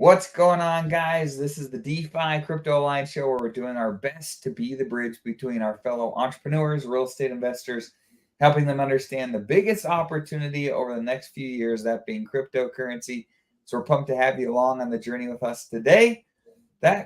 What's going on, guys? This is the DeFi Crypto Alliance show where we're doing our best to be the bridge between our fellow entrepreneurs, real estate investors, helping them understand the biggest opportunity over the next few years, that being cryptocurrency. So we're pumped to have you along on the journey with us today.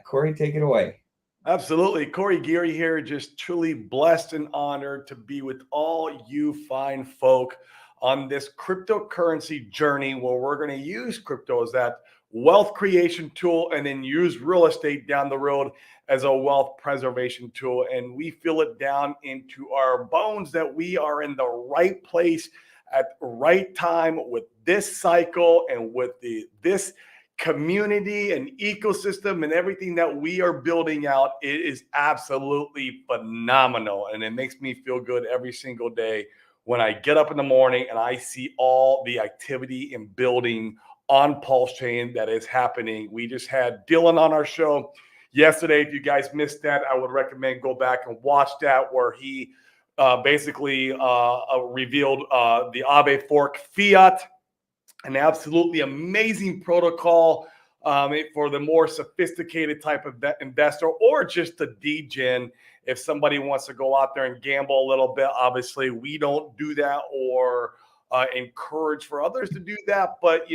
Corey, take it away. Absolutely. Corey Geary here, just truly blessed and honored to be with all you fine folk on this cryptocurrency journey where we're going to use crypto as that wealth creation tool and then use real estate down the road as a wealth preservation tool. And we feel it down into our bones that we are in the right place at the right time with this cycle and with this community and ecosystem and everything that we are building out. It is absolutely phenomenal, and it makes me feel good every single day when I get up in the morning and I see all the activity and building on Pulse Chain that is happening. We just had Dylan on our show yesterday. If you guys missed that, I would recommend go back and watch that, where he basically revealed the Aave fork fiat, an absolutely amazing protocol for the more sophisticated type of investor, or just a degen. If somebody wants to go out there and gamble a little bit, obviously we don't do that or encourage for others to do that. But,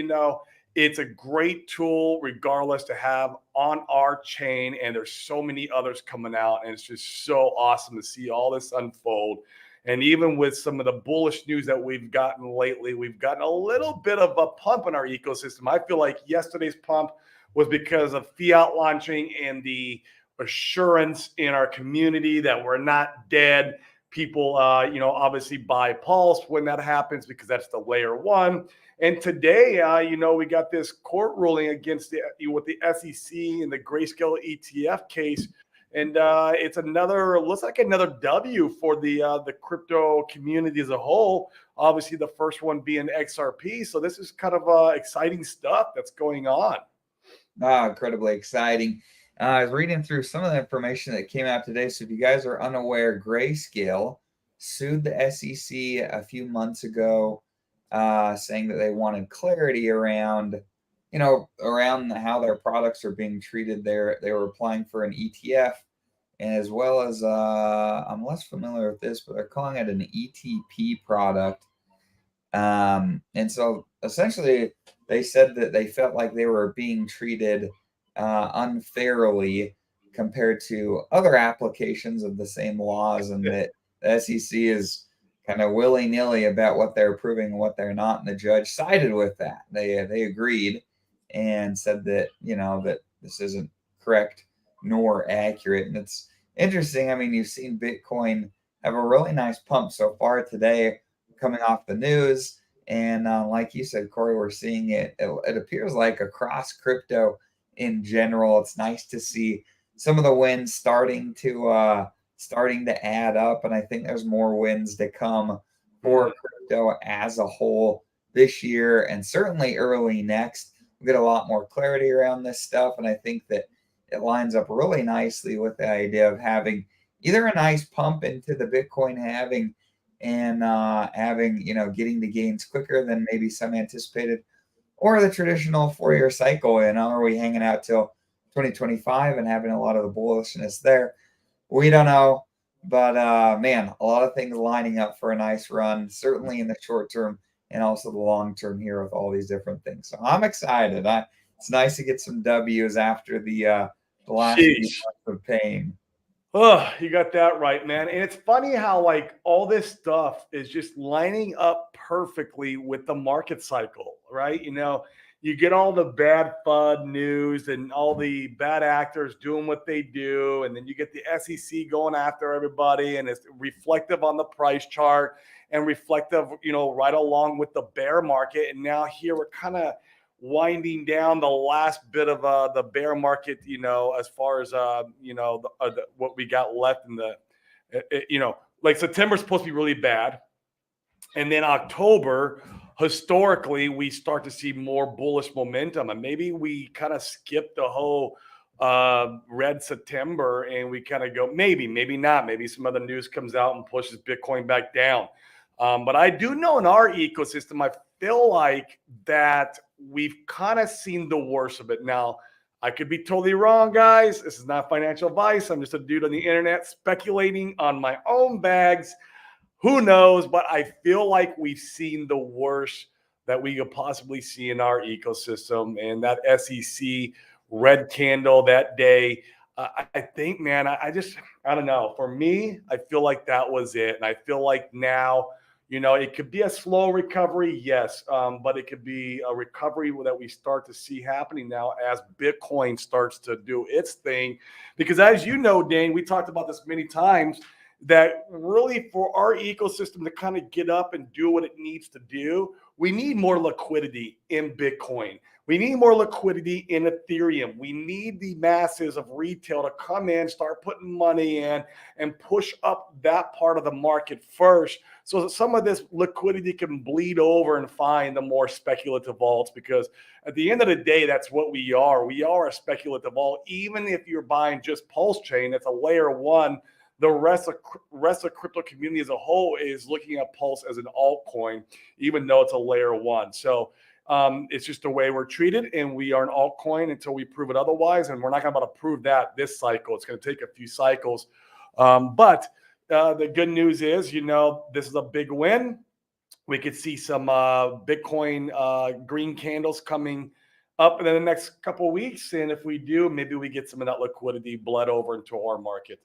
it's a great tool regardless to have on our chain. And there's so many others coming out. And it's just so awesome to see all this unfold. And even with some of the bullish news that we've gotten lately, we've gotten a little bit of a pump in our ecosystem. I feel like yesterday's pump was because of fiat launching and the assurance in our community that we're not dead. People, obviously buy Pulse when that happens because that's the layer one. And today, we got this court ruling against with the SEC in the Grayscale ETF case. And it's looks like another W for the crypto community as a whole. Obviously, the first one being XRP. So this is kind of exciting stuff that's going on. Incredibly exciting. I was reading through some of the information that came out today. So if you guys are unaware, Grayscale sued the SEC a few months ago, saying that they wanted clarity around how their products are being treated. They were applying for an ETF, as well as I'm less familiar with this, but they're calling it an ETP product. And so essentially, they said that they felt like they were being treated unfairly compared to other applications of the same laws, and that the SEC is kind of willy-nilly about what they're approving and what they're not. And the judge sided with that. They agreed and said that that this isn't correct nor accurate. And it's interesting. I mean, you've seen Bitcoin have a really nice pump so far today, coming off the news. And like you said, Corey, we're seeing it appears like across crypto in general. It's nice to see some of the wins starting to add up, and I think there's more wins to come for crypto as a whole this year, and certainly early next. We'll get a lot more clarity around this stuff, and I think that it lines up really nicely with the idea of having either a nice pump into the Bitcoin halving and getting the gains quicker than maybe some anticipated, or the traditional 4-year cycle. Are we hanging out till 2025 and having a lot of the bullishness there? We don't know, but man, a lot of things lining up for a nice run, certainly in the short term and also the long term here with all these different things. So I'm excited. It's nice to get some W's after the last few months of pain. Oh, you got that right, man. And it's funny how all this stuff is just lining up perfectly with the market cycle, right? You get all the bad FUD news and all the bad actors doing what they do. And then you get the SEC going after everybody, and it's reflective on the price chart and reflective, right along with the bear market. And now here we're kind of winding down the last bit of the bear market, as far as what we got left in the September's supposed to be really bad, and then October historically we start to see more bullish momentum, and maybe we kind of skip the whole red September and we kind of go maybe not, maybe some other news comes out and pushes Bitcoin back down. But I do know in our ecosystem, I feel like that we've kind of seen the worst of it. Now, I could be totally wrong, guys. This is not financial advice. I'm just a dude on the internet speculating on my own bags. Who knows? But I feel like we've seen the worst that we could possibly see in our ecosystem. And that SEC red candle that day, I think, man, I don't know. For me, I feel like that was it. And I feel like now, it could be a slow recovery, yes, but it could be a recovery that we start to see happening now as Bitcoin starts to do its thing. Because as you know, Dane, we talked about this many times, that really for our ecosystem to kind of get up and do what it needs to do, we need more liquidity in Bitcoin. We need more liquidity in Ethereum. We need the masses of retail to come in, start putting money in, and push up that part of the market first, so that some of this liquidity can bleed over and find the more speculative vaults. Because at the end of the day, that's what we are. We are a speculative vault. Even if you're buying just Pulse Chain, it's a layer one. The rest of crypto community as a whole is looking at Pulse as an altcoin, even though it's a layer one. So it's just the way we're treated, and we are an altcoin until we prove it otherwise. And we're not going to be able to prove that this cycle. It's going to take a few cycles. But the good news is, this is a big win. We could see some Bitcoin green candles coming up in the next couple of weeks. And if we do, maybe we get some of that liquidity bled over into our market,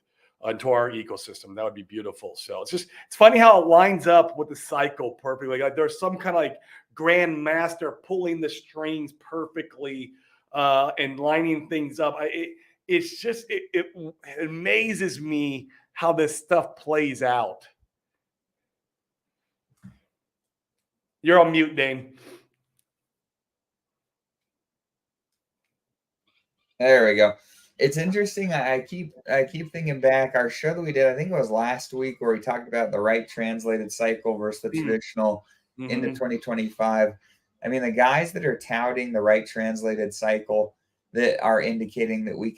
into our ecosystem. That would be beautiful. So it's funny how it lines up with the cycle perfectly. Like there's some kind of like grand master pulling the strings perfectly and lining things up. It amazes me how this stuff plays out. You're on mute, Dane. There we go. It's interesting. I keep thinking back. Our show that we did, I think it was last week, where we talked about the right translated cycle versus the traditional into 2025. I mean, the guys that are touting the right translated cycle, that are indicating that we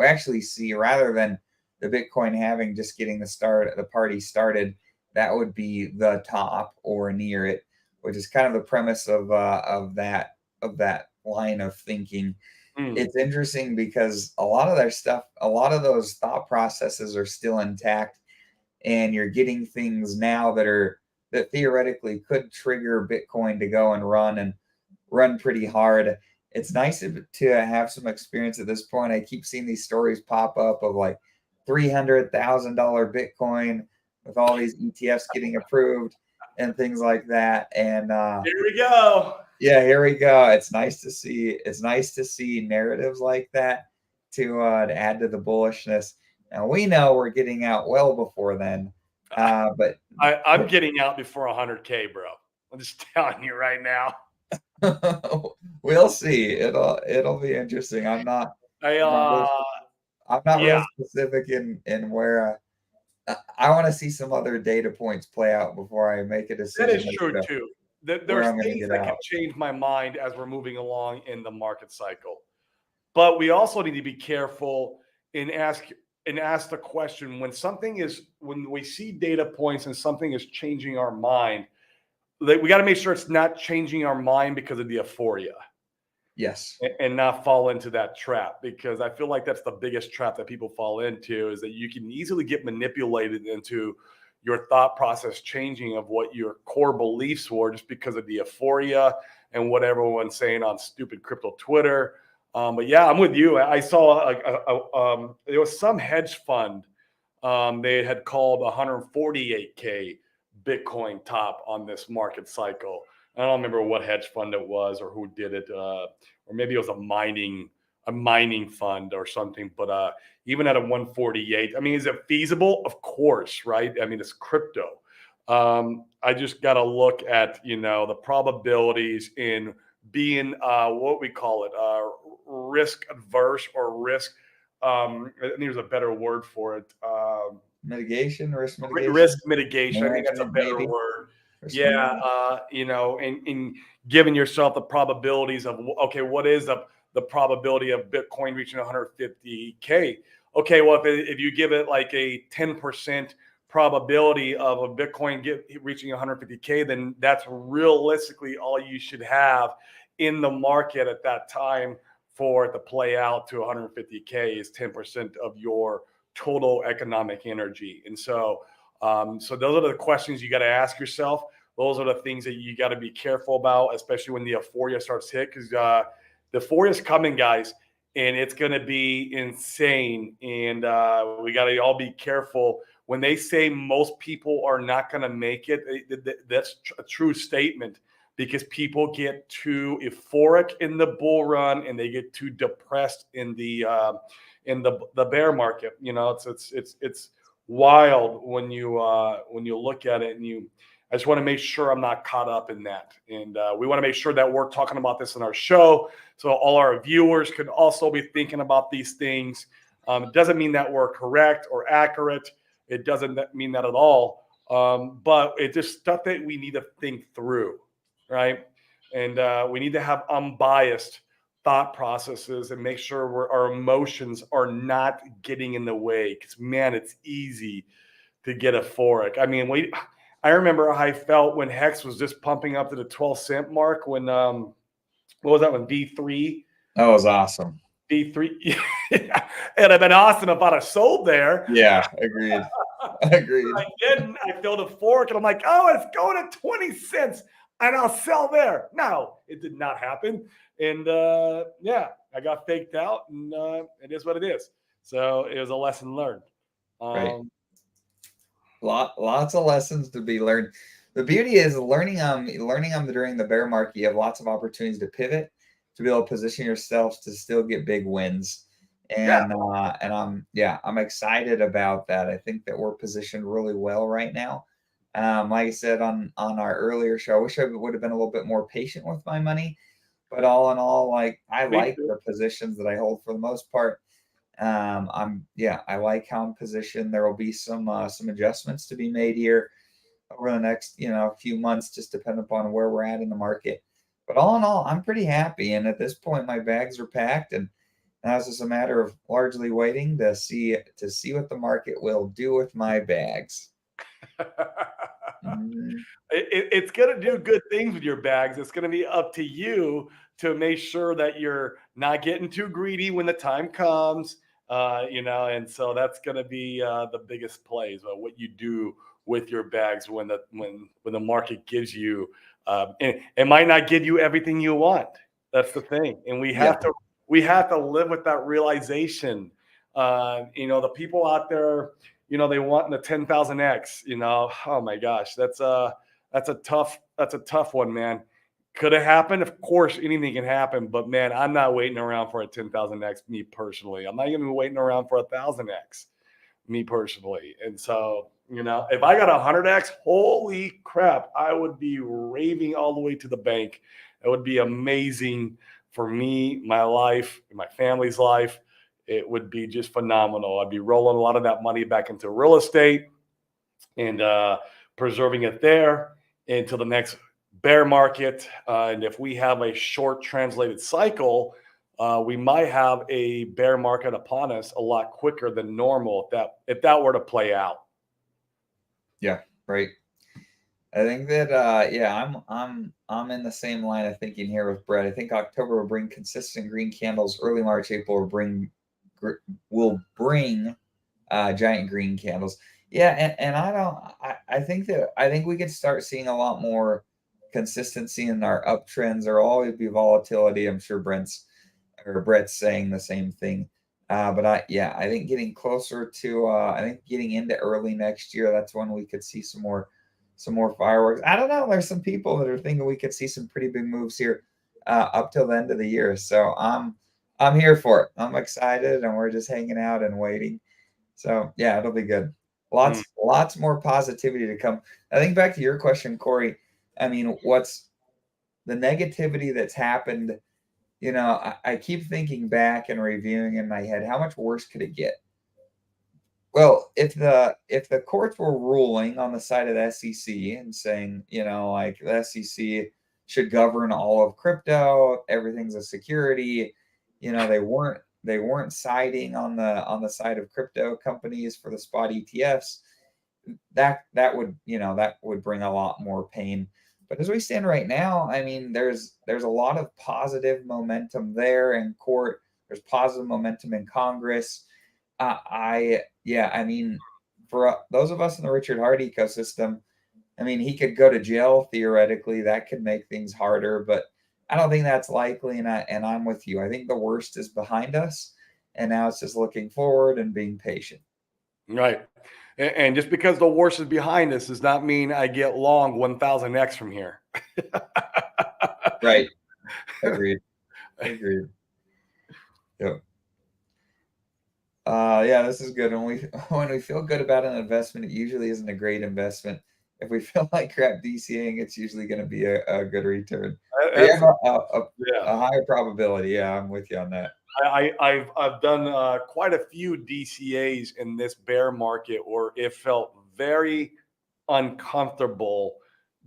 actually see, rather than the Bitcoin having just getting the party started, that would be the top or near it, which is kind of the premise of that line of thinking. It's interesting because a lot of their stuff, a lot of those thought processes are still intact, and you're getting things now that theoretically could trigger Bitcoin to go and run pretty hard. It's nice to have some experience at this point. I keep seeing these stories pop up of like $300,000 Bitcoin with all these ETFs getting approved and things like that. And here we go. Yeah, here we go. It's nice to see. It's nice to see narratives like that to add to the bullishness. Now we know we're getting out well before then, but I'm getting out before 100K, bro. I'm just telling you right now. We'll see. It'll be interesting. I'm not real specific in where I want to see some other data points play out before I make a decision. That is true too. There's things that can change my mind as we're moving along in the market cycle. But we also need to be careful and ask the question when we see data points and something is changing our mind, we got to make sure it's not changing our mind because of the euphoria. Yes. And not fall into that trap, because I feel like that's the biggest trap that people fall into, is that you can easily get manipulated into your thought process changing of what your core beliefs were just because of the euphoria and what everyone's saying on stupid crypto Twitter. But yeah, I'm with you. I saw there was some hedge fund. They had called 148K Bitcoin top on this market cycle. I don't remember what hedge fund it was or who did it, or maybe it was a mining fund or something. But even at a 148, I mean, is it feasible? Of course, right? I mean, it's crypto. I just got to look at the probabilities in being what we call it, risk adverse or risk. I think there's a better word for it. Risk mitigation. Risk mitigation. I think that's a better word. Yeah, in giving yourself the probabilities of, okay, what is the probability of Bitcoin reaching 150K? Okay, well, if you give it like a 10% probability of a Bitcoin reaching 150K, then that's realistically all you should have in the market at that time for it to play out to 150K is 10% of your total economic energy. And so, so those are the questions you got to ask yourself. Those are the things that you got to be careful about, especially when the euphoria starts to hit, because the euphoria is coming, guys, and it's going to be insane. And we got to all be careful. When they say most people are not going to make it, that's a true statement, because people get too euphoric in the bull run and they get too depressed in the bear market. You know, it's wild when you look at it, and I just want to make sure I'm not caught up in that. And we want to make sure that we're talking about this in our show, so all our viewers could also be thinking about these things. It doesn't mean that we're correct or accurate. It doesn't mean that at all. But it's just stuff that we need to think through, right? And we need to have unbiased thought processes and make sure our emotions are not getting in the way. Because, man, it's easy to get euphoric. I mean, I remember how I felt when Hex was just pumping up to the 12-cent mark when, what was that one, V3? That was awesome. V3. It'd have been awesome if I'd have sold there. Yeah, agreed. Agreed. I didn't. I filled a fork and I'm like, oh, it's going to 20 cents and I'll sell there. No, it did not happen. And yeah, I got faked out, and it is what it is. So it was a lesson learned. Right. Lots of lessons to be learned. The beauty is learning them during the bear market. You have lots of opportunities to pivot, to be able to position yourself to still get big wins. And I'm excited about that. I think that we're positioned really well right now. Like I said on our earlier show, I wish I would have been a little bit more patient with my money, but all in all, like I like the positions that I hold for the most part. I like how I'm positioned. There will be some adjustments to be made here over the next few months, just depending upon where we're at in the market. But all in all, I'm pretty happy. And at this point, my bags are packed, and now it's just a matter of largely waiting to see what the market will do with my bags. It's going to do good things with your bags. It's going to be up to you to make sure that you're not getting too greedy when the time comes, and so that's going to be the biggest plays, what you do with your bags when the market gives you, and it might not give you everything you want. That's the thing. And we have to live with that realization. The people out there, they want the 10,000X, oh my gosh, that's a tough one, man. Could it happen? Of course, anything can happen, but man, I'm not waiting around for a 10,000X, me personally. I'm not even waiting around for 1,000X, me personally. And so, if I got 100X, holy crap, I would be raving all the way to the bank. It would be amazing for me, my life, my family's life. It would be just phenomenal. I'd be rolling a lot of that money back into real estate and preserving it there until the next bear market. And if we have a short translated cycle, we might have a bear market upon us a lot quicker than normal if that were to play out. Yeah, right. I think that I'm in the same line of thinking here with Brett. I think October will bring consistent green candles. Early March, April will bring giant green candles. Yeah, and I think we could start seeing a lot more consistency in our uptrends. There'll always be volatility. I'm sure Brett's saying the same thing. But I think getting closer to I think getting into early next year, that's when we could see some more fireworks. I don't know. There's some people that are thinking we could see some pretty big moves here up till the end of the year. So I'm here for it. I'm excited, and we're just hanging out and waiting. So yeah, it'll be good. Lots more positivity to come. I think back to your question, Corey. I mean, what's the negativity that's happened? I keep thinking back and reviewing in my head, how much worse could it get? Well, if the courts were ruling on the side of the SEC and saying, like the SEC should govern all of crypto, everything's a security, they weren't siding on the side of crypto companies for the spot ETFs. that would, that would bring a lot more pain. But as we stand right now, I mean, there's a lot of positive momentum there in court. There's positive momentum in Congress. I mean, for those of us in the Richard Hart ecosystem, I mean, he could go to jail theoretically. That could make things harder, but I don't think that's likely. And I'm with you. I think the worst is behind us, and now it's just looking forward and being patient. Right. And just because the worst is behind us does not mean I get long 1000x from here. Right. Agreed. Agreed. Yep. Yeah, this is good. When we feel good about an investment, it usually isn't a great investment. If we feel like crap DCAing, it's usually going to be a good return. But That's, yeah, yeah. a higher probability. Yeah, I'm with you on that. I've done quite a few DCAs in this bear market where it felt very uncomfortable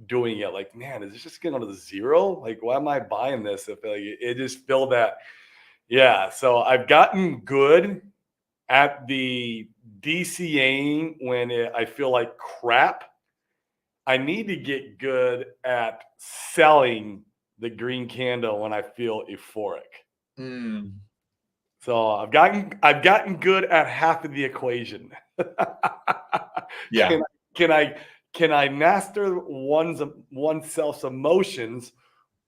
doing it. Like, man, is this just going to zero? Like, why am I buying this? If like, it just feel that, yeah. So I've gotten good at the DCAing when I feel like crap. I need to get good at selling the green candle when I feel euphoric. Mm, So I've gotten good at half of the equation. yeah, Can I can I master oneself's emotions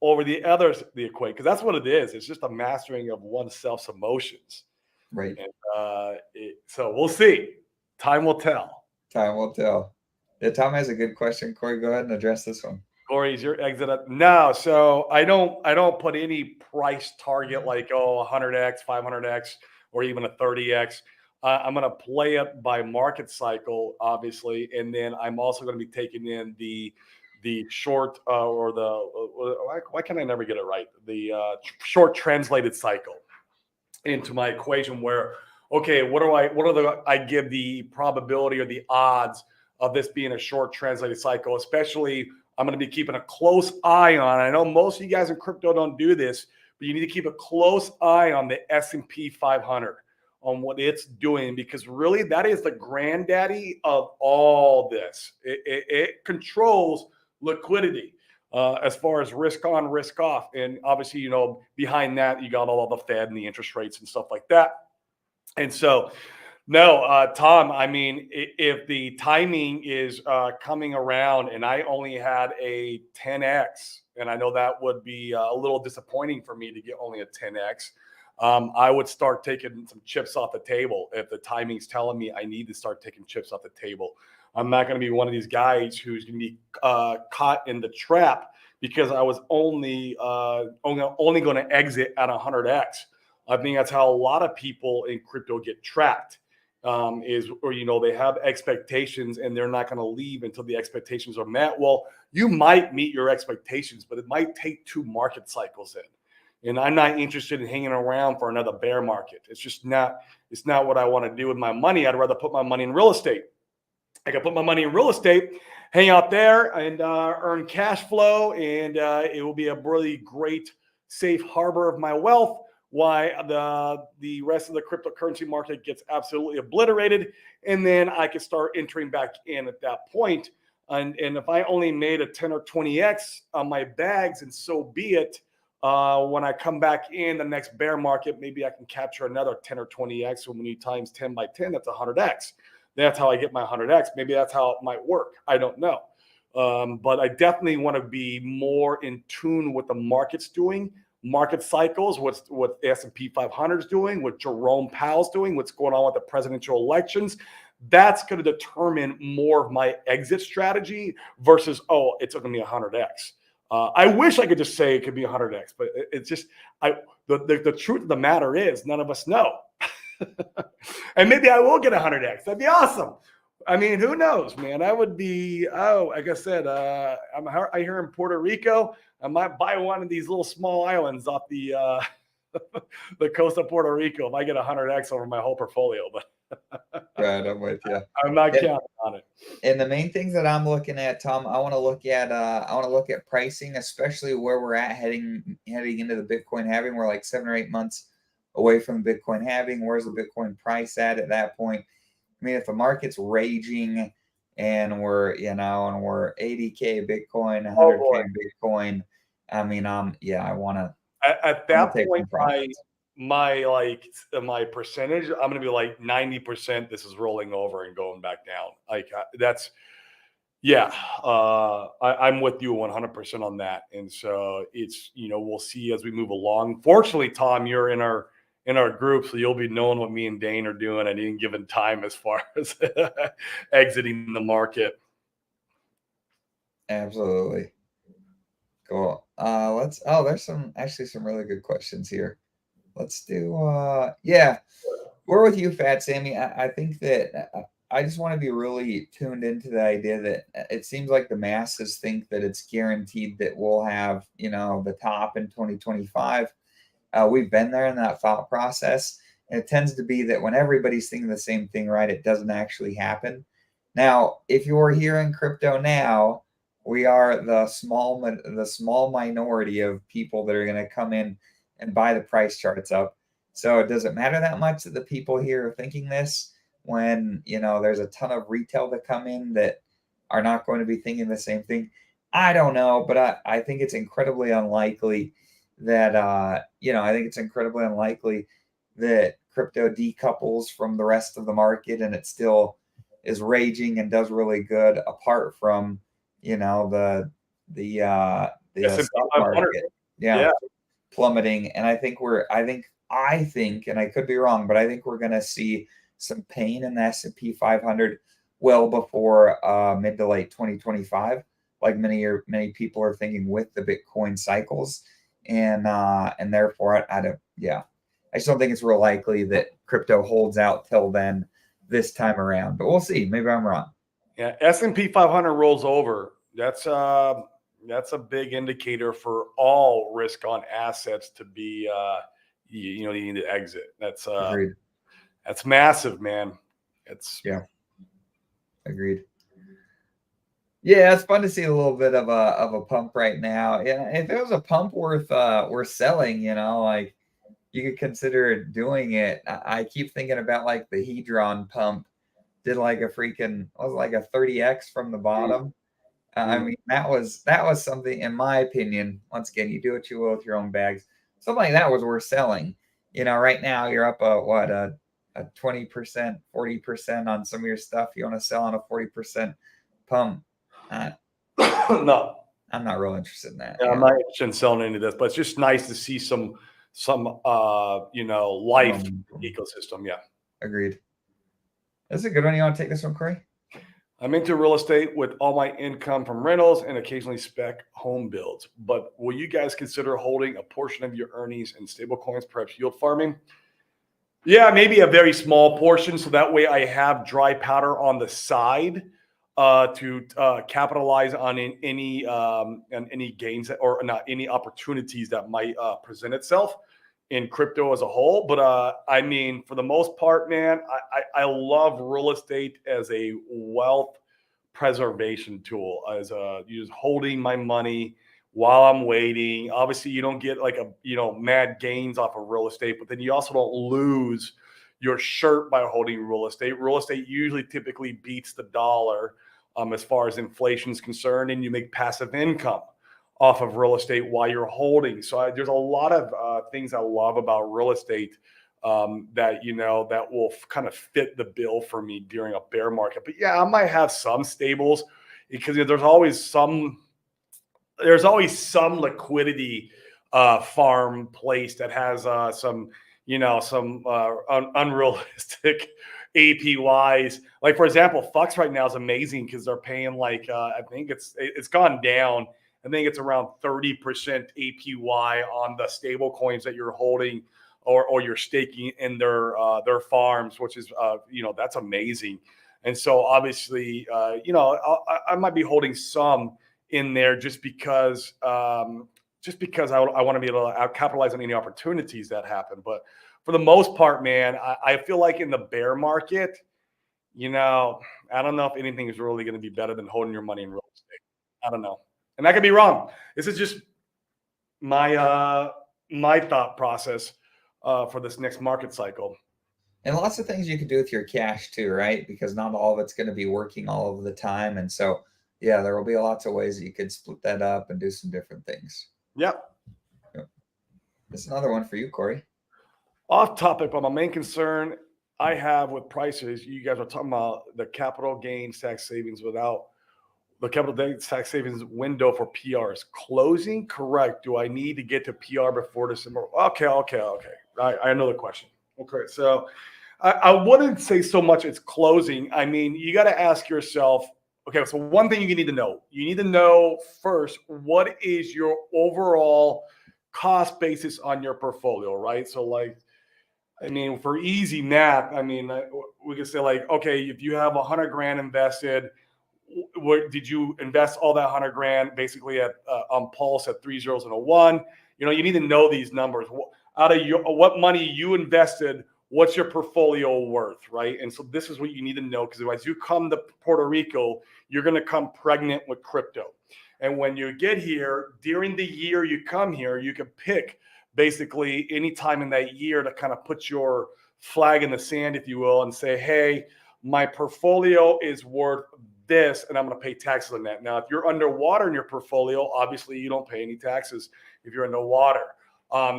over the others the equation? Because that's what it is. It's just a mastering of oneself's emotions. right. And so we'll see. Time will tell. Time will tell. Yeah, Tom has a good question. Corey, go ahead and address this one. Corey, is your exit up? No, so I don't put any price target like 100x, 500x, or even a 30x. I'm going to play it by market cycle, obviously, and then I'm also going to be taking in the short or the why can I never get it right? The short translated cycle into my equation where, okay, I give the probability or the odds of this being a short translated cycle, especially I'm going to be keeping a close eye on. I know most of you guys in crypto don't do this, but you need to keep a close eye on the S&P 500 on what it's doing, because really that is the granddaddy of all this. It controls liquidity as far as risk on, risk off. And obviously, behind that, you got all the Fed and the interest rates and stuff like that. And so, no, Tom, I mean, if the timing is coming around and I only had a 10x, and I know that would be a little disappointing for me to get only a 10x, I would start taking some chips off the table if the timing's telling me I need to start taking chips off the table. I'm not going to be one of these guys who's going to be caught in the trap because I was only going to exit at 100x. I think that's how a lot of people in crypto get trapped. They have expectations and they're not going to leave until the expectations are met. Well, you might meet your expectations, but it might take 2 market cycles in. And I'm not interested in hanging around for another bear market. It's not what I want to do with my money. I'd rather put my money in real estate. I can put my money in real estate, hang out there, and earn cash flow, and it will be a really great safe harbor of my wealth. Why the rest of the cryptocurrency market gets absolutely obliterated, and then I can start entering back in at that point. And if I only made a 10 or 20x on my bags, and so be it. When I come back in the next bear market, maybe I can capture another 10 or 20x. So when you times 10 by 10, that's 100x. That's how I get my 100x. Maybe that's how it might work. I don't know. But I definitely want to be more in tune with the market's doing, market cycles, what the S&P 500 is doing, what Jerome Powell's doing, what's going on with the presidential elections. That's going to determine more of my exit strategy versus, it's going to be 100x. I wish I could just say it could be 100x, but it's just, the truth of the matter is none of us know. And maybe I will get 100x. That'd be awesome. I mean, who knows, man? I would be, like I said, I hear in Puerto Rico, I might buy one of these little small islands off the the coast of Puerto Rico if I get 100x over my whole portfolio. But Right, I'm with you. I'm not counting on it. And the main things that I'm looking at, Tom, I want to look at pricing, especially where we're at heading into the Bitcoin halving. We're like 7 or 8 months away from the Bitcoin halving. Where's the Bitcoin price at that point? I mean, if the market's raging and we're 80K Bitcoin, Oh 100K boy. Bitcoin. I mean, yeah, I want At to that take point, some profits. my percentage, I'm gonna be like 90%. This is rolling over and going back down. Like that's yeah. I'm with you 100% on that. And so it's we'll see as we move along. Fortunately, Tom, you're in our group, so you'll be knowing what me and Dane are doing at any given time as far as exiting the market. Absolutely. Cool. There's some really good questions here. Let's do yeah, we're with you, Fat Sammy. I think that I just want to be really tuned into the idea that it seems like the masses think that it's guaranteed that we'll have, the top in 2025. We've been there in that thought process. And it tends to be that when everybody's thinking the same thing, right, it doesn't actually happen. Now, if you're here in crypto now, we are the small minority of people that are going to come in and buy the price charts up. So does it matter that much that the people here are thinking this when there's a ton of retail that come in that are not going to be thinking the same thing? I don't know, but I think it's incredibly unlikely that I think it's incredibly unlikely that crypto decouples from the rest of the market and it still is raging and does really good apart from the S&P stock 500. market, yeah, Yeah. plummeting. And I think and I could be wrong, but I think we're going to see some pain in the S&P 500 well before mid to late 2025, like many people are thinking with the Bitcoin cycles. And therefore I don't, yeah, I just don't think it's real likely that crypto holds out till then this time around, but we'll see. Maybe I'm wrong. Yeah, S&P 500 rolls over. That's a big indicator for all risk on assets to be you need to exit. Agreed. That's massive, man. It's Yeah, agreed. Yeah, it's fun to see a little bit of a pump right now. Yeah, if it was a pump worth selling, like you could consider doing it. I keep thinking about like the Hedron pump did like a freaking was it like a 30x from the bottom. I mean, that was something, in my opinion. Once again, you do what you will with your own bags. Something like that was worth selling. Right now you're up a 20%, 40% on some of your stuff. You want to sell on a 40% pump. Uh, no. I'm not real interested in that. Yeah, I'm Yeah, not interested in selling into this, but it's just nice to see some life momentum. ecosystem. Yeah. Agreed. That's a good one. You want to take this one, Corey? I'm into real estate with all my income from rentals and occasionally spec home builds. But will you guys consider holding a portion of your earnings in stable coins, perhaps yield farming? Yeah, maybe a very small portion. So that way I have dry powder on the side to capitalize on any gains or not any opportunities that might present itself in crypto as a whole. But I mean, for the most part, man, I love real estate as a wealth preservation tool, as just holding my money while I'm waiting. Obviously, you don't get like mad gains off of real estate, but then you also don't lose your shirt by holding real estate. Real estate usually typically beats the dollar as far as inflation is concerned, and you make passive income off of real estate while you're holding. So there's a lot of things I love about real estate that will kind of fit the bill for me during a bear market. But yeah, I might have some stables because there's always some liquidity farm place that has some unrealistic APYs. Like for example, Fux right now is amazing because they're paying like I think it's gone down. I think it's around 30% APY on the stable coins that you're holding or you're staking in their farms, which is that's amazing. And so obviously I might be holding some in there just because I want to be able to capitalize on any opportunities that happen. But for the most part, man, I feel like in the bear market, I don't know if anything is really going to be better than holding your money in real estate. I don't know. And I could be wrong. This is just my thought process for this next market cycle. And lots of things you can do with your cash too, right? Because not all of it's going to be working all of the time. And so, yeah, there will be lots of ways that you could split that up and do some different things. Yep. Yep. That's another one for you, Corey. Off topic, but my main concern I have with prices, you guys are talking about the capital gains tax savings without the capital gains tax savings window for PRs closing. Correct. Do I need to get to PR before December? Okay. I know the question. Okay. So I wouldn't say so much it's closing. I mean, you got to ask yourself, okay, so one thing you need to know, first, what is your overall cost basis on your portfolio, right? So like, I mean, for easy math, I mean, we could say like, okay, if you have 100 grand invested, what did you invest all that 100 grand basically at on Pulse at 3 zeros and a 1? You need to know these numbers. Out of what money you invested, what's your portfolio worth, right? And so this is what you need to know, because as you come to Puerto Rico, you're going to come pregnant with crypto. And when you get here, during the year you come here, you can pick basically any time in that year to kind of put your flag in the sand, if you will, and say, hey, my portfolio is worth this, and I'm going to pay taxes on that. Now, if you're underwater in your portfolio, obviously you don't pay any taxes if you're underwater.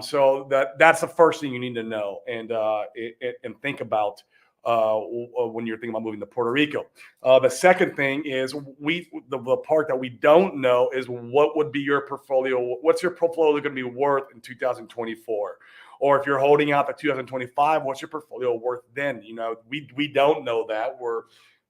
So that's the first thing you need to know and think about when you're thinking about moving to Puerto Rico. The second thing is the part that we don't know is what would be your portfolio. What's your portfolio going to be worth in 2024? Or if you're holding out the 2025, what's your portfolio worth then? We don't know that.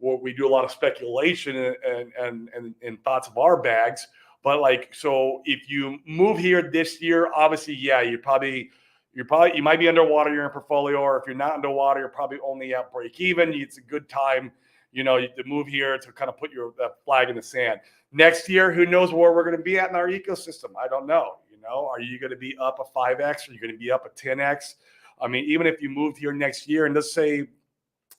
We do a lot of speculation and thoughts of our bags. But like, so if you move here this year, obviously, yeah, you might be underwater in your portfolio, or if you're not underwater, you're probably only at break even. It's a good time, to move here to kind of put your flag in the sand. Next year, who knows where we're going to be at in our ecosystem? I don't know. Are you going to be up a 5x? Are you going to be up a 10x? I mean, even if you moved here next year, and let's say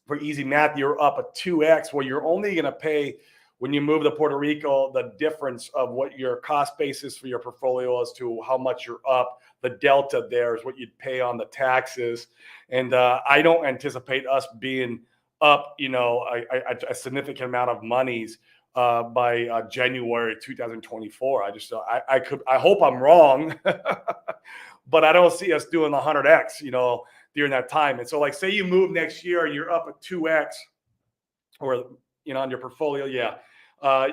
for easy math, you're up a 2x, well, you're only going to pay when you move to Puerto Rico, the difference of what your cost basis for your portfolio is to how much you're up. The delta there is what you'd pay on the taxes. And I don't anticipate us being up, a significant amount of monies by January 2024. I hope I'm wrong, but I don't see us doing the 100x, during that time. And so like, say you move next year and you're up a 2x or, on your portfolio. Yeah.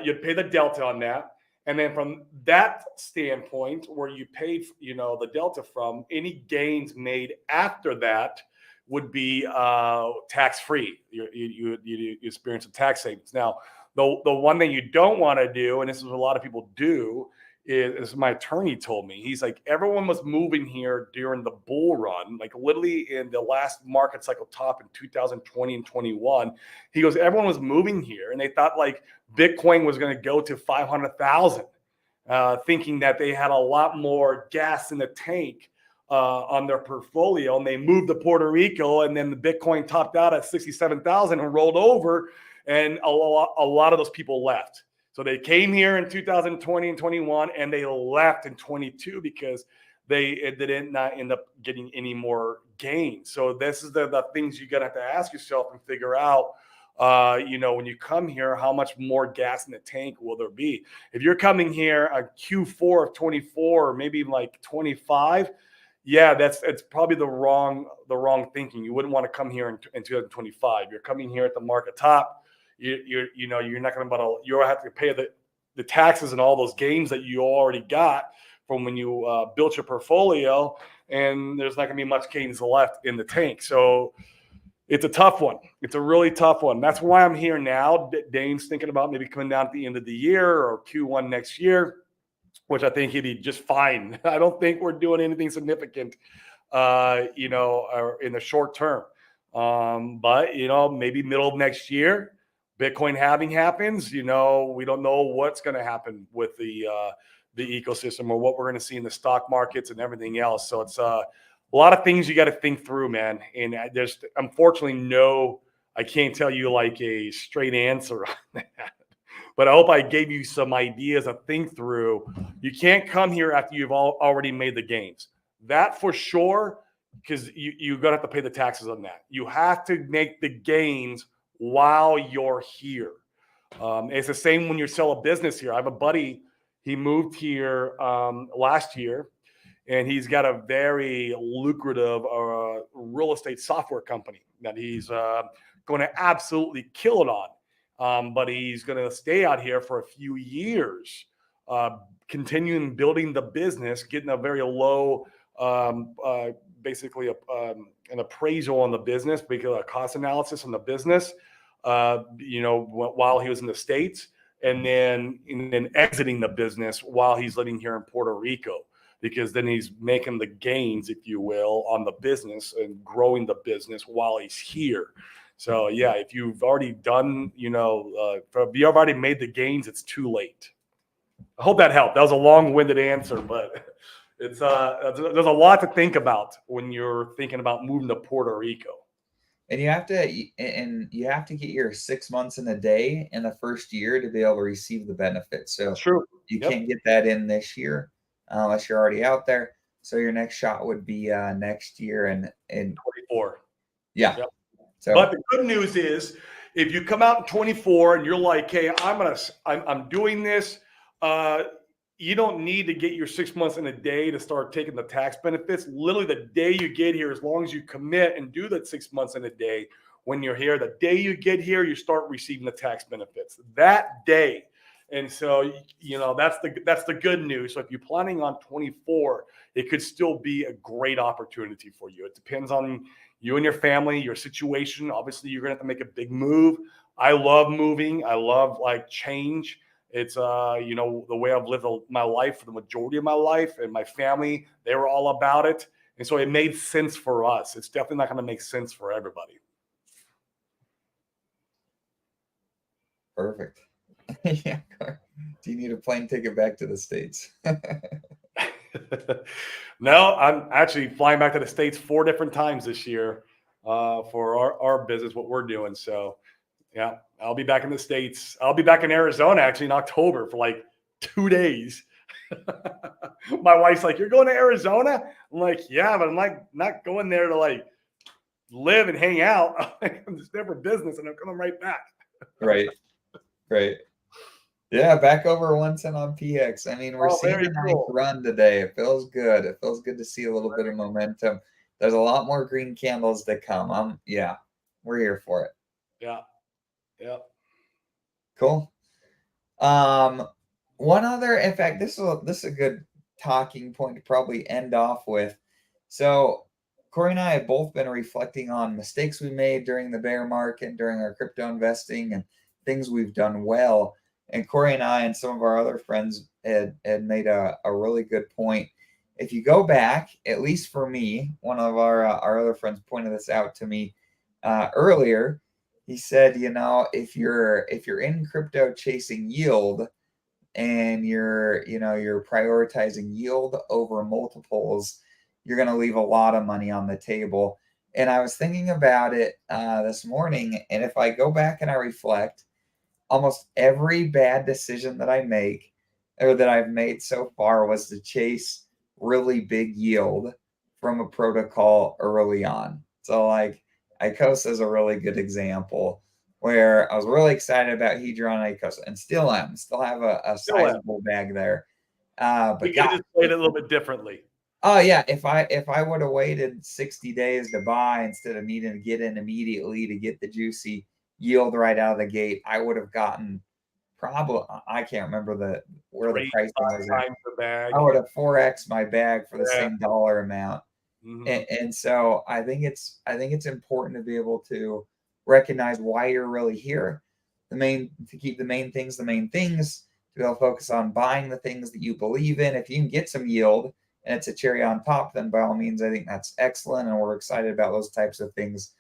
You'd pay the delta on that. And then from that standpoint, where you paid, the delta from, any gains made after that would be tax-free. You experience some tax savings. Now, the one thing you don't want to do, and this is what a lot of people do, is my attorney told me, he's like, everyone was moving here during the bull run, like literally in the last market cycle top in 2020 and 21. He goes, everyone was moving here and they thought like Bitcoin was going to go to 500,000, thinking that they had a lot more gas in the tank on their portfolio. And they moved to Puerto Rico, and then the Bitcoin topped out at 67,000 and rolled over. And a lot of those people left. So they came here in 2020 and 21, and they left in 22 because they did not end up getting any more gains. So this is the things you got to have to ask yourself and figure out, when you come here, how much more gas in the tank will there be? If you're coming here on Q4 of 24, or maybe even like 25, yeah, it's probably the wrong thinking. You wouldn't want to come here in 2025. You're coming here at the market top. You're not going to you'll have to pay the taxes and all those gains that you already got from when you built your portfolio, and there's not going to be much gains left in the tank. So it's a tough one. It's a really tough one. That's why I'm here now. Dane's thinking about maybe coming down at the end of the year or Q1 next year, which I think he'd be just fine. I don't think we're doing anything significant, in the short term. But maybe middle of next year, Bitcoin halving happens. We don't know what's going to happen with the ecosystem or what we're going to see in the stock markets and everything else. So it's a lot of things you got to think through, man. And there's unfortunately I can't tell you like a straight answer on that. But I hope I gave you some ideas to think through. You can't come here after you've already made the gains. That for sure, because you're going to have to pay the taxes on that. You have to make the gains while you're here. It's the same when you sell a business here. I have a buddy, he moved here last year, and he's got a very lucrative real estate software company that he's going to absolutely kill it on. But he's going to stay out here for a few years, continuing building the business, getting a very low, basically an appraisal on the business, because a cost analysis on the business, while he was in the States, and then exiting the business while he's living here in Puerto Rico, because then he's making the gains, if you will, on the business and growing the business while he's here. So yeah, if you've already done, if you've already made the gains, it's too late. I hope that helped. That was a long-winded answer, but there's a lot to think about when you're thinking about moving to Puerto Rico. And you have to get your 6 months in a day in the first year to be able to receive the benefits. So That's true. You can't get that in this year unless you're already out there. So your next shot would be next year and 24. Yeah. Yep. So, but the good news is, if you come out in 24 and you're like, hey, I'm doing this, you don't need to get your 6 months in a day to start taking the tax benefits. Literally the day you get here, as long as you commit and do that 6 months in a day, when you're here, the day you get here, you start receiving the tax benefits that day. And so, that's the good news. So if you're planning on 24, it could still be a great opportunity for you. It depends on you and your family, your situation. Obviously, you're going to have to make a big move. I love moving. I love change. It's, the way I've lived my life for the majority of my life, and my family, they were all about it. And so it made sense for us. It's definitely not going to make sense for everybody. Perfect. Yeah. Do you need a plane ticket back to the States? No, I'm actually flying back to the States 4 different times this year for our business, what we're doing. So, yeah, I'll be back in the States. I'll be back in Arizona actually in October for 2 days. My wife's like, "You're going to Arizona?" I'm like, "Yeah, but I'm not going there to live and hang out. I'm just there for business, and I'm coming right back." Right. Yeah, back over 1 cent on PX. I mean, we're seeing a nice run today. It feels good. It feels good to see a little bit of momentum. There's a lot more green candles to come. Yeah, we're here for it. Yeah. Cool. One other, in fact, this is a good talking point to probably end off with. So Corey and I have both been reflecting on mistakes we made during the bear market, during our crypto investing, and things we've done well. And Corey and I and some of our other friends had made a really good point. If you go back, at least for me, one of our other friends pointed this out to me earlier. He said, if you're in crypto chasing yield, and you're prioritizing yield over multiples, you're going to leave a lot of money on the table. And I was thinking about it this morning, and if I go back and I reflect, almost every bad decision that I make or that I've made so far was to chase really big yield from a protocol early on. So ICOSA is a really good example where I was really excited about Hedron and ICOSA, and still am. Still have a sizable bag there. But you just played it a little bit differently. Oh yeah, if I would have waited 60 days to buy instead of needing to get in immediately to get the juicy yield right out of the gate, I would have gotten probably, I can't remember where the pricing was. I would have 4x my bag for the same dollar amount. Mm-hmm. And so I think it's important to be able to recognize why you're really here. To keep the main things, to be able to focus on buying the things that you believe in. If you can get some yield and it's a cherry on top, then by all means, I think that's excellent. And we're excited about those types of things.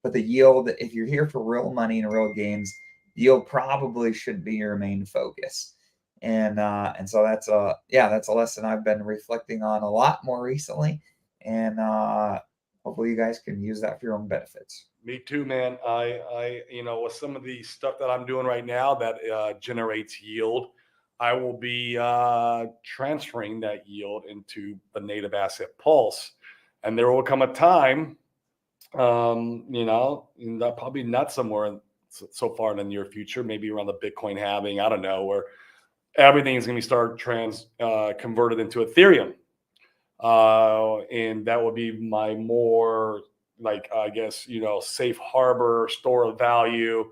But the yield, if you're here for real money and real gains, yield probably should be your main focus. And so that's a lesson I've been reflecting on a lot more recently. And hopefully you guys can use that for your own benefits. Me too, man. I with some of the stuff that I'm doing right now that generates yield, I will be transferring that yield into the native asset pulse And there will come a time, probably not somewhere so far in the near future, maybe around the Bitcoin halving, I don't know, where everything is going to be converted into Ethereum. And that would be my more safe harbor store of value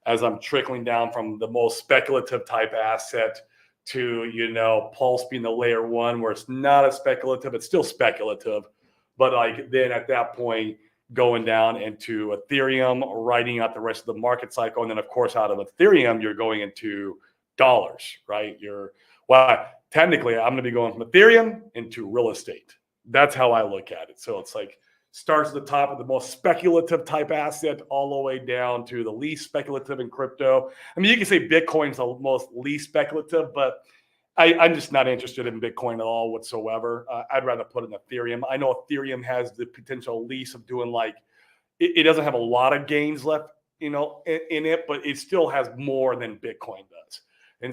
as I'm trickling down from the most speculative type asset to, Pulse being the layer one, where it's not as speculative, it's still speculative. But then at that point, going down into Ethereum, writing out the rest of the market cycle. And then of course, out of Ethereum, you're going into dollars, right? Technically, I'm going to be going from Ethereum into real estate. That's how I look at it. So it's starts at the top of the most speculative type asset all the way down to the least speculative in crypto. I mean, you can say Bitcoin's the most least speculative, but I'm just not interested in Bitcoin at all whatsoever. I'd rather put in Ethereum. I know Ethereum has the potential least of doing it doesn't have a lot of gains left, in it, but it still has more than Bitcoin does. And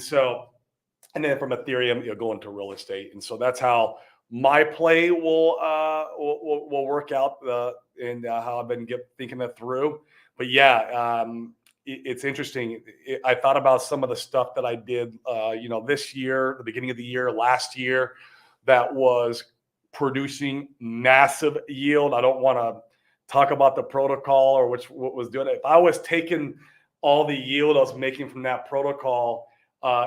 then from Ethereum, you'll go into real estate. And so that's how my play will work out, and how I've been thinking that through. But yeah, it's interesting. I thought about some of the stuff that I did, this year, the beginning of the year, last year, that was producing massive yield. I don't want to talk about the protocol or what was doing it. If I was taking all the yield I was making from that protocol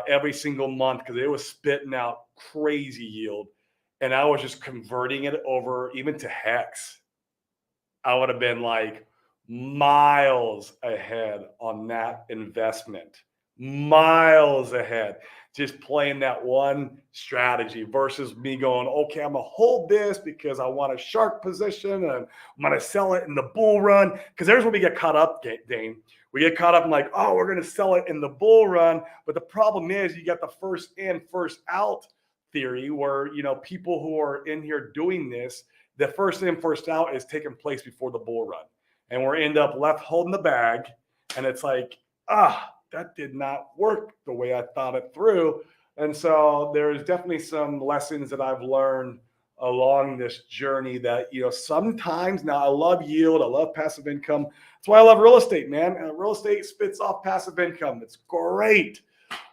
every single month, because it was spitting out crazy yield, and I was just converting it over even to hex, I would have been miles ahead on that investment, miles ahead, just playing that one strategy versus me going, okay, I'm going to hold this because I want a sharp position and I'm going to sell it in the bull run. Because there's where we get caught up, Dane. We get caught up in we're going to sell it in the bull run. But the problem is you got the first in, first out theory where, people who are in here doing this, the first in, first out is taking place before the bull run. And we're end up left holding the bag. And it's that did not work the way I thought it through. And so there's definitely some lessons that I've learned along this journey that, sometimes now I love yield. I love passive income. That's why I love real estate, man. Real estate spits off passive income. It's great.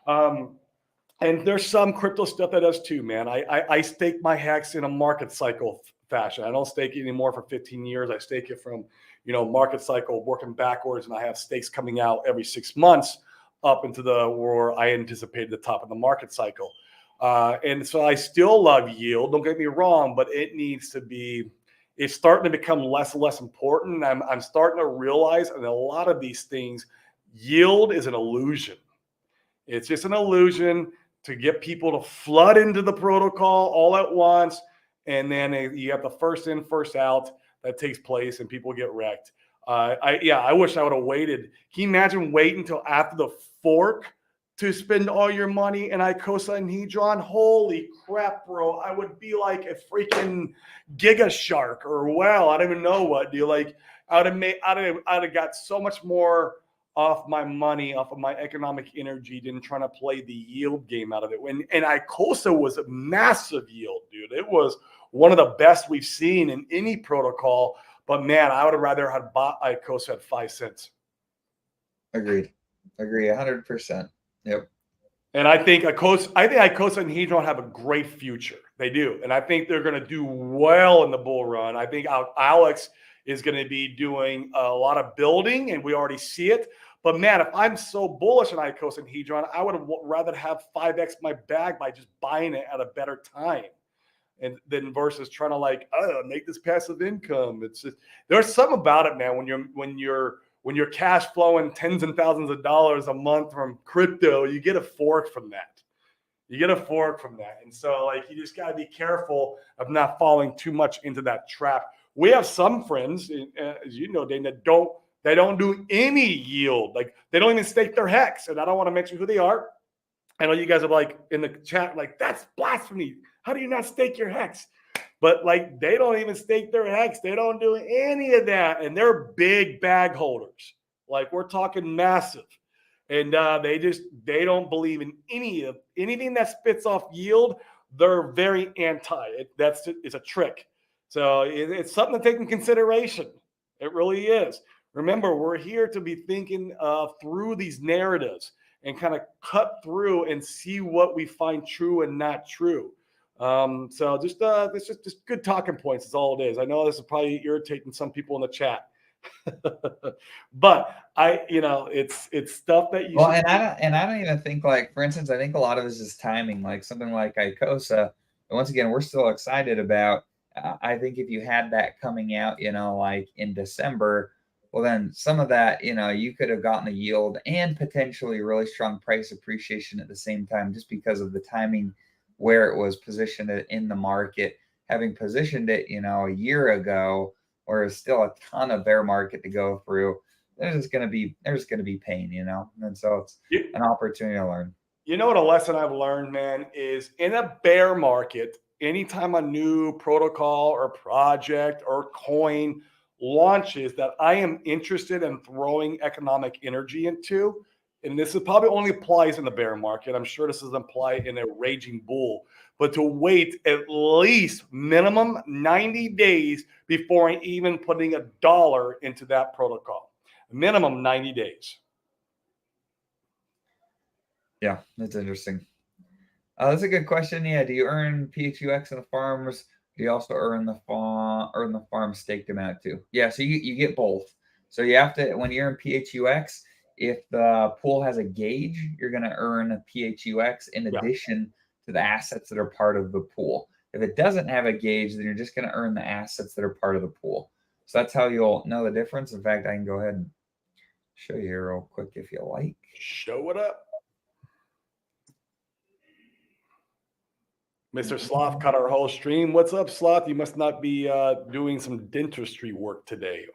And there's some crypto stuff that does too, man. I stake my hex in a market cycle fashion. I don't stake it anymore for 15 years. I stake it from, market cycle working backwards, and I have stakes coming out every 6 months up into where I anticipated the top of the market cycle. And so I still love yield. Don't get me wrong, but it's starting to become less and less important. I'm starting to realize in a lot of these things, yield is an illusion. It's just an illusion to get people to flood into the protocol all at once. And then you have the first in, first out that takes place and people get wrecked. I wish I would have waited. Can you imagine waiting until after the fork to spend all your money in ICOSA and Hedron? Holy crap, bro. I would be like a freaking giga shark or whale. I don't even know what. I'd have got so much more off my money, off of my economic energy than trying to play the yield game out of it. And ICOSA was a massive yield, dude. It was one of the best we've seen in any protocol. But man, I would have rather had bought ICOSA at 5 cents. Agreed. Agree 100%. Yep. And I think ICOSA and Hedron have a great future. They do. And I think they're going to do well in the bull run. I think Alex is going to be doing a lot of building, and we already see it. But man, if I'm so bullish on ICOSA and Hedron, I would rather have 5x my bag by just buying it at a better time, and then versus trying to make this passive income. It's just, there's something about it, man. When you're cash flowing tens and thousands of dollars a month from crypto, you get a fork from that. And so you just got to be careful of not falling too much into that trap. We have some friends, as you know, Dane, that don't do any yield. They don't even stake their hex. And I don't want to mention who they are. I know you guys are in the chat, that's blasphemy. How do you not stake your hex? But they don't even stake their hex. They don't do any of that. And they're big bag holders. We're talking massive. And they don't believe in anything that spits off yield. They're very anti. It's a trick. So it's something to take in consideration. It really is. Remember, we're here to be thinking through these narratives and kind of cut through and see what we find true and not true. So just this is just good talking points is all it is. I know this is probably irritating some people in the chat, but it's stuff that you Well, should. and I don't even think, like, for instance, I think a lot of this is timing, like something like Icosa. And once again, we're still excited about. I think if you had that coming out, like in December, well, then some of that, you could have gotten the yield and potentially really strong price appreciation at the same time, just because of the timing where it was positioned in the market. Having positioned it, a year ago, where there's still a ton of bear market to go through, there's gonna be pain, and so it's You, an opportunity to learn. you know what a lesson I've learned, man, is in a bear market, anytime a new protocol or project or coin launches that I am interested in throwing economic energy into, and this is probably only applies in the bear market. I'm sure this doesn't apply in a raging bull, but to wait at least minimum 90 days before even putting a dollar into that protocol. Minimum 90 days. Yeah, that's interesting. That's a good question. Yeah, do you earn PHUX in the farms? Do you also earn the farm staked amount too? Yeah, so you get both. So you have to, when you're in PHUX, if the pool has a gauge, you're going to earn a PHUX in Yeah. addition to the assets that are part of the pool. If it doesn't have a gauge, then you're just going to earn the assets that are part of the pool. So that's how you'll know the difference. In fact, I can go ahead and show you here real quick if you like. Show it up. Mr. Sloth cut our whole stream. What's up, Sloth? You must not be doing some dentistry work today.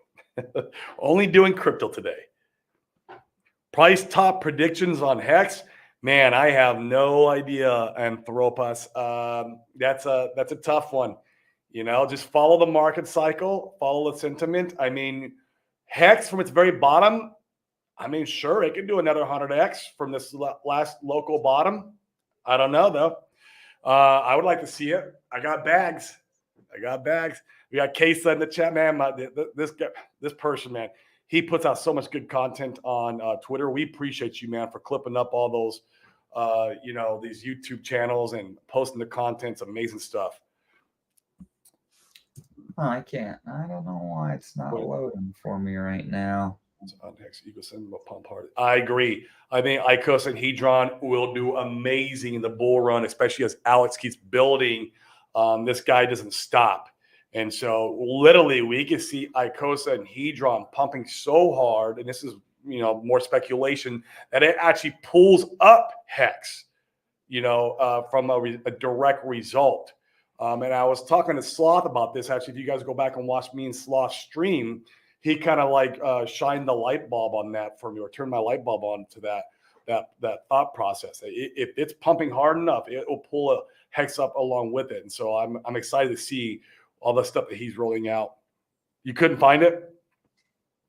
Only doing crypto today. Price top predictions on Hex. Man, I have no idea, Anthropos. That's a tough one. Just follow the market cycle, follow the sentiment. I mean, Hex from its very bottom, I mean, sure, it can do another 100x from this last local bottom. I don't know, though. I would like to see it. I got bags. We got Kesa in the chat, man. This person, man, he puts out so much good content on Twitter. We appreciate you, man, for clipping up all those, these YouTube channels and posting the content. It's amazing stuff. Oh, I can't. I don't know why it's not loading for me right now. I agree. I think Icos and Hedron will do amazing in the bull run, especially as Alex keeps building. This guy doesn't stop. And so literally we can see Icosa and Hedron pumping so hard, and this is more speculation, that it actually pulls up Hex, from a direct result. And I was talking to Sloth about this. Actually, if you guys go back and watch me and Sloth stream, he kind of like shined the light bulb on that for me, or turned my light bulb on to that thought process. If it's pumping hard enough, it will pull a Hex up along with it. And so I'm excited to see all the stuff that he's rolling out. You couldn't find it?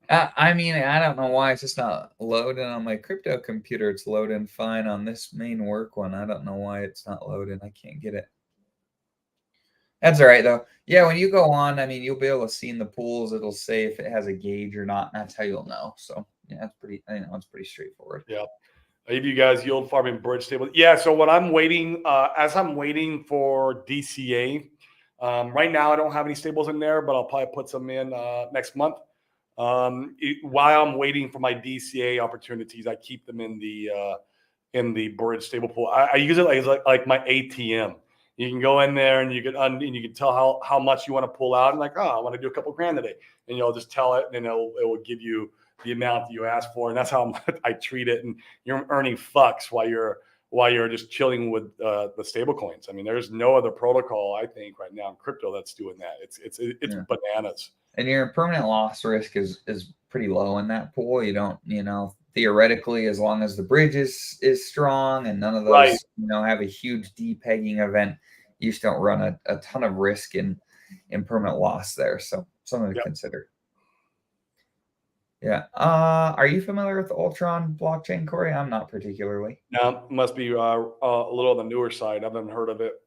I mean, I don't know why it's just not loading on my crypto computer. It's loading fine on this main work one. I don't know why it's not loading. I can't get it. That's all right, though. Yeah, when you go on, I mean, you'll be able to see in the pools. It'll say if it has a gauge or not. And that's how you'll know. So, yeah, it's pretty straightforward. Yeah. Have you guys yield farming bridge stable? Yeah. So what I'm waiting, as I'm waiting for DCA, right now I don't have any stables in there, but I'll probably put some in next month. While I'm waiting for my DCA opportunities, I keep them in the bridge stable pool. I use it like my ATM. You can go in there and you can tell how much you want to pull out, and like, oh, I want to do a couple grand today, and you'll just tell it, and it will give you the amount that you asked for, and that's how I treat it. And you're earning fucks while you're just chilling with the stable coins. I mean, there's no other protocol, I think, right now in crypto that's doing that. It's bananas. And your permanent loss risk is pretty low in that pool. You don't, theoretically, as long as the bridge is strong and none of those, Right. Have a huge depegging event, you just don't run a ton of risk in permanent loss there. So something to consider. Yeah. Are you familiar with the Ultron blockchain, Corey? I'm not particularly. No, must be a little on the newer side. I haven't heard of it.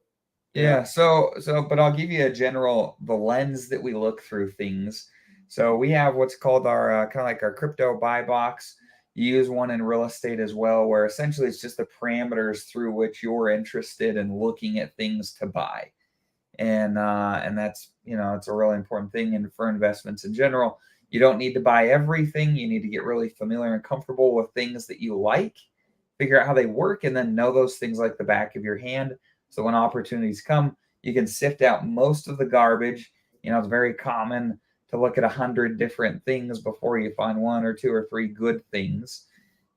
Yeah. Yeah. But I'll give you the lens that we look through things. So we have what's called our kind of like our crypto buy box. You use one in real estate as well, where essentially it's just the parameters through which you're interested in looking at things to buy. And that's, it's a really important thing. And for investments in general, you don't need to buy everything. You need to get really familiar and comfortable with things that you like, figure out how they work, and then know those things like the back of your hand. So when opportunities come, you can sift out most of the garbage. It's very common to look at 100 different things before you find one or two or three good things.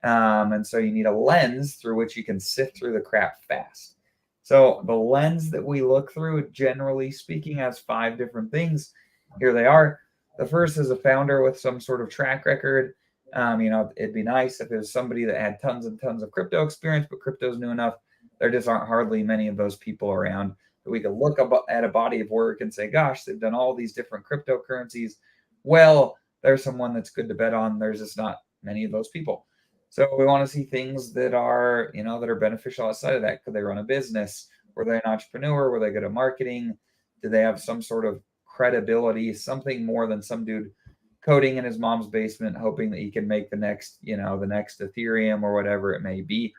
And so you need a lens through which you can sift through the crap fast. So the lens that we look through, generally speaking, has 5 different things. Here they are. The first is a founder with some sort of track record. It'd be nice if it was somebody that had tons and tons of crypto experience, but crypto's new enough. There just aren't hardly many of those people around that we could look at a body of work and say, gosh, they've done all these different cryptocurrencies. Well, there's someone that's good to bet on. There's just not many of those people. So we want to see things that are, that are beneficial outside of that. Could they run a business? Were they an entrepreneur? Were they good at marketing? Do they have some sort of credibility, something more than some dude coding in his mom's basement, hoping that he can make the next Ethereum or whatever it may be?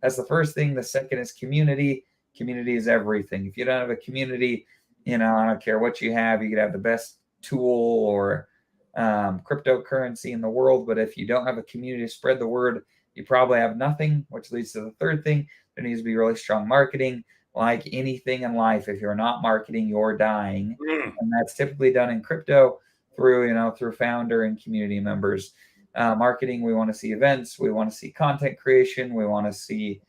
That's the first thing. The second is community. Community is everything. If you don't have a community, I don't care what you have. You could have the best tool or cryptocurrency in the world, but if you don't have a community to spread the word, you probably have nothing, which leads to the third thing. There needs to be really strong marketing. Like anything in life, if you're not marketing, you're dying. And that's typically done in crypto through founder and community members. Marketing, we want to see events, we want to see content creation, we want to see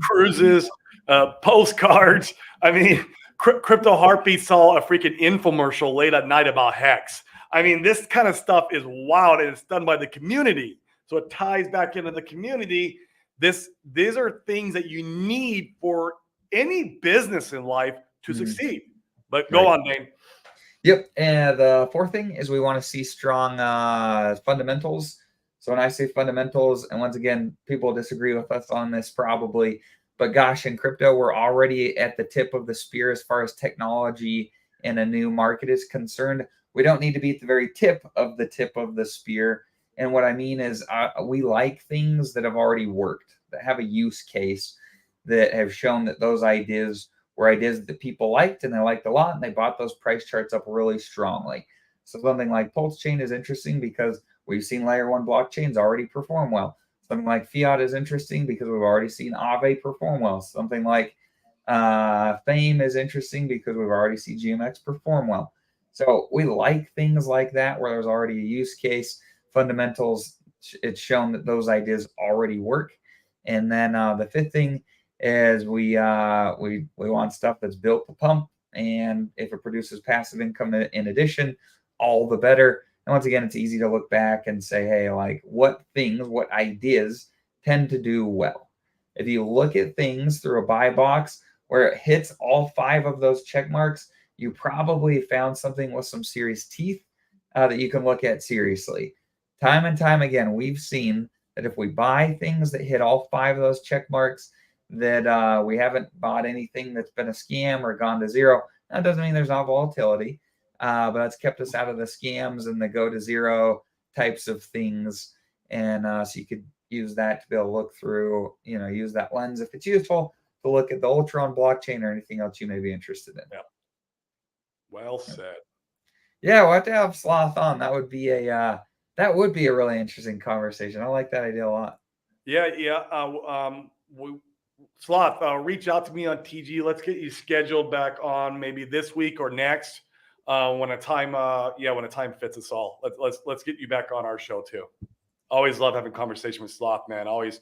cruises, postcards. I mean, Crypto Heartbeat saw a freaking infomercial late at night about Hex. I mean, this kind of stuff is wild, and it's done by the community. So it ties back into the community. These are things that you need for any business in life to succeed. But go on, Dane. Yep. And the fourth thing is we want to see strong fundamentals. So when I say fundamentals, and once again, people disagree with us on this probably, but gosh, in crypto, we're already at the tip of the spear as far as technology in a new market is concerned. We don't need to be at the very tip of the spear. And what I mean is we like things that have already worked, that have a use case, that have shown that those ideas were ideas that people liked and they liked a lot, and they bought those price charts up really strongly. So something like Pulse Chain is interesting because we've seen layer one blockchains already perform well. Something like Fiat is interesting because we've already seen Aave perform well. Something like Fame is interesting because we've already seen GMX perform well. So we like things like that where there's already a use case. Fundamentals, it's shown that those ideas already work. And then the fifth thing is we want stuff that's built to pump, and if it produces passive income in addition, all the better. And once again, it's easy to look back and say, hey, like what ideas tend to do well. If you look at things through a buy box where it hits all 5 of those check marks, you probably found something with some serious teeth that you can look at seriously. Time and time again, we've seen that if we buy things that hit all 5 of those check marks, that we haven't bought anything that's been a scam or gone to zero. That doesn't mean there's not volatility, but it's kept us out of the scams and the go to zero types of things. And so you could use that to be able to look through, use that lens if it's useful to look at the Ultron blockchain or anything else you may be interested in. Yeah. Well said. Yeah, we'll have to have Sloth on. That would be a really interesting conversation. I like that idea a lot. Yeah. Sloth, reach out to me on TG. Let's get you scheduled back on maybe this week or next when a time fits us all. Let's get you back on our show too. Always love having conversation with Sloth, man. Always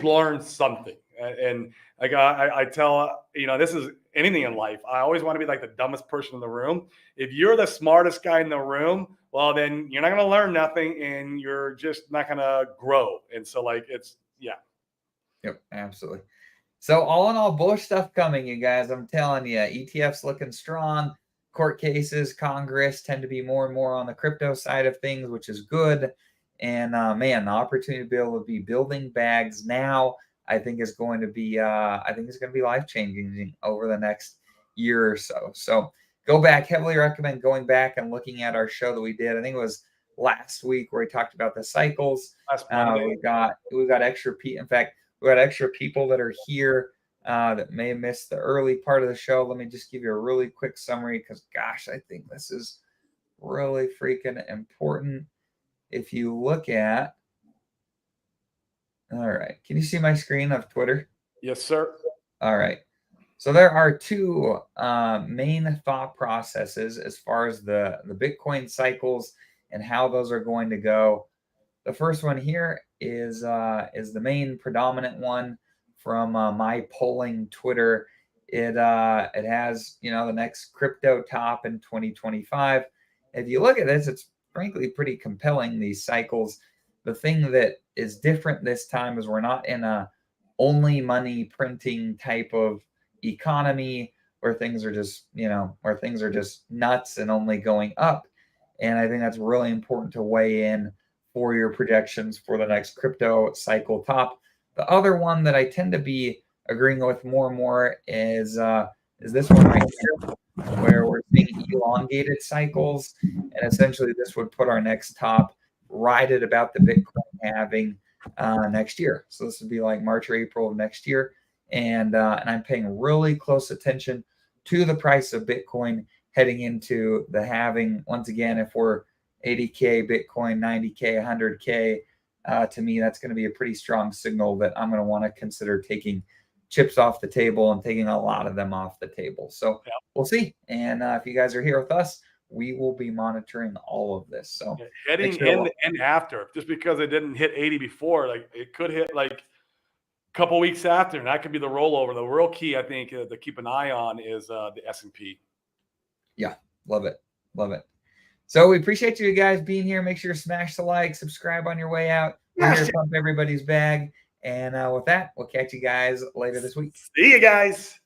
learn something. And like I tell, this is anything in life. I always want to be like the dumbest person in the room. If you're the smartest guy in the room, well, then you're not going to learn nothing and you're just not going to grow. And so Yep, absolutely. So all in all, bullish stuff coming, you guys. I'm telling you, ETFs looking strong. Court cases, Congress tend to be more and more on the crypto side of things, which is good. And man, the opportunity to be able to be building bags now. I think is going to be life changing over the next year or so. So go back, heavily recommend going back and looking at our show that we did. I think it was last week where we talked about the cycles. Last Monday. We got extra in fact, we got extra people that are here that may have missed the early part of the show. Let me just give you a really quick summary because gosh, I think this is really freaking important. If you look at, all right, can you see my screen of Twitter? Yes, sir. All right. So there are two main thought processes as far as the Bitcoin cycles and how those are going to go. The first one here is the main predominant one from my polling Twitter. It has the next crypto top in 2025. If you look at this, it's frankly pretty compelling. These cycles. The thing that is different this time is we're not in a only money printing type of economy where things are just nuts and only going up. And I think that's really important to weigh in for your projections for the next crypto cycle top. The other one that I tend to be agreeing with more and more is this one right here, where we're seeing elongated cycles, and essentially this would put our next top right at about the Bitcoin halving next year. So this would be like March or April of next year, and I'm paying really close attention to the price of Bitcoin heading into the halving. Once again, if we're 80K Bitcoin, 90K, 100K, to me, that's going to be a pretty strong signal that I'm going to want to consider taking chips off the table and taking a lot of them off the table. So we'll see. And if you guys are here with us, we will be monitoring all of this. So heading in and after, just because it didn't hit 80 before, like it could hit like a couple weeks after, and that could be the rollover. The real key, I think, to keep an eye on is the S&P. Yeah, love it. Love it. So we appreciate you guys being here. Make sure to smash the like, subscribe on your way out. We're here to pump everybody's bag. And with that, we'll catch you guys later this week. See you guys.